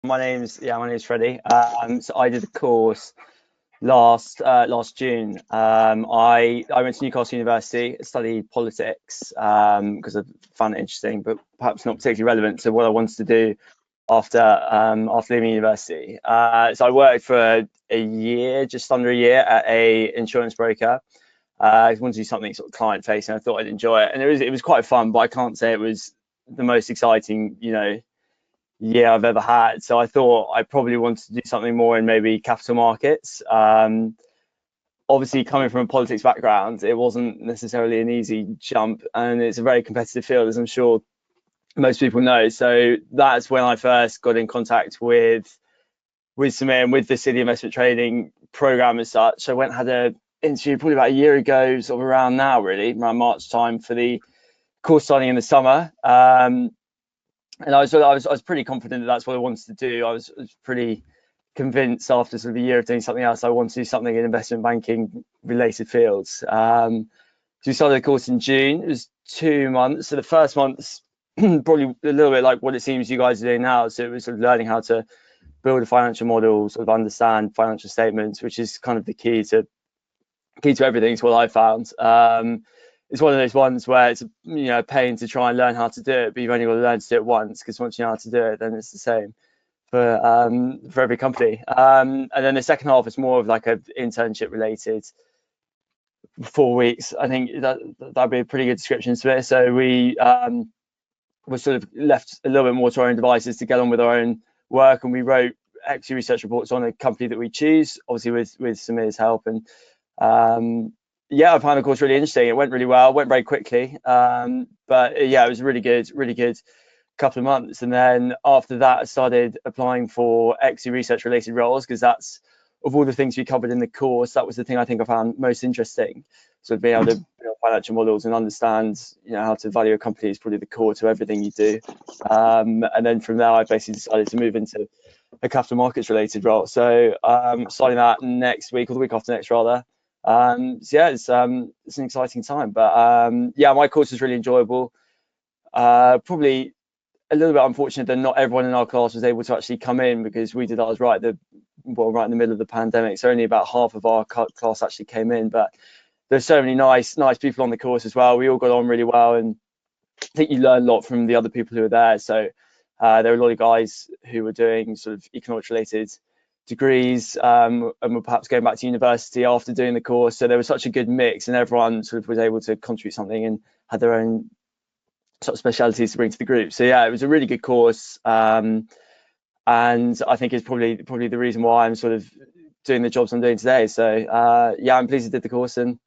My name's Freddie. So I did a course last June. I went to Newcastle University, studied politics because I found it interesting, but perhaps not particularly relevant to what I wanted to do after leaving university. So I worked for a year, just under a year, at a insurance broker. I wanted to do something sort of client facing. I thought I'd enjoy it, and it was quite fun, but I can't say it was the most exciting, year I've ever had. So I thought I probably wanted to do something more in maybe capital markets. Obviously, coming from a politics background, it wasn't necessarily an easy jump, and it's a very competitive field, as I'm sure most people know. So that's when I first got in contact with Samir and with the City Investment Trading program as such. I went and had an interview probably about a year ago, sort of around now, really, around March time for the course starting in the summer. And I was pretty confident that that's what I wanted to do. I was pretty convinced after sort of a year of doing something else, I wanted to do something in investment banking related fields. So we started the course in June. It was 2 months. So the first month's probably a little bit like what it seems you guys are doing now. So it was sort of learning how to build a financial model, sort of understand financial statements, which is kind of the key to everything. Is what I found. It's one of those ones where it's a pain to try and learn how to do it, but you've only got to learn to do it once, because once you know how to do it, then it's the same for every company. And then the second half is more of like an internship related 4 weeks. I think that'd be a pretty good description to it. So we were sort of left a little bit more to our own devices to get on with our own work, and we wrote equity research reports on a company that we choose, obviously with Samir's help. And I found the course really interesting. It went really well, went very quickly. But yeah, it was really good couple of months. And then after that, I started applying for equity research related roles, because that's, of all the things we covered in the course, that was the thing I think I found most interesting. So being able to build financial models and understand, how to value a company is probably the core to everything you do. And then from there, I basically decided to move into a capital markets related role. So starting that next week, or the week after next rather. It's an exciting time. But my course was really enjoyable. Probably a little bit unfortunate that not everyone in our class was able to actually come in, because we did ours right in the middle of the pandemic. So only about half of our class actually came in. But there's so many nice people on the course as well. We all got on really well, and I think you learn a lot from the other people who were there. So there were a lot of guys who were doing sort of economics related degrees, and were perhaps going back to university after doing the course. So there was such a good mix, and everyone sort of was able to contribute something and had their own sort of specialities to bring to the group. So yeah, it was a really good course, and I think it's probably the reason why I'm sort of doing the jobs I'm doing today. So I'm pleased I did the course, and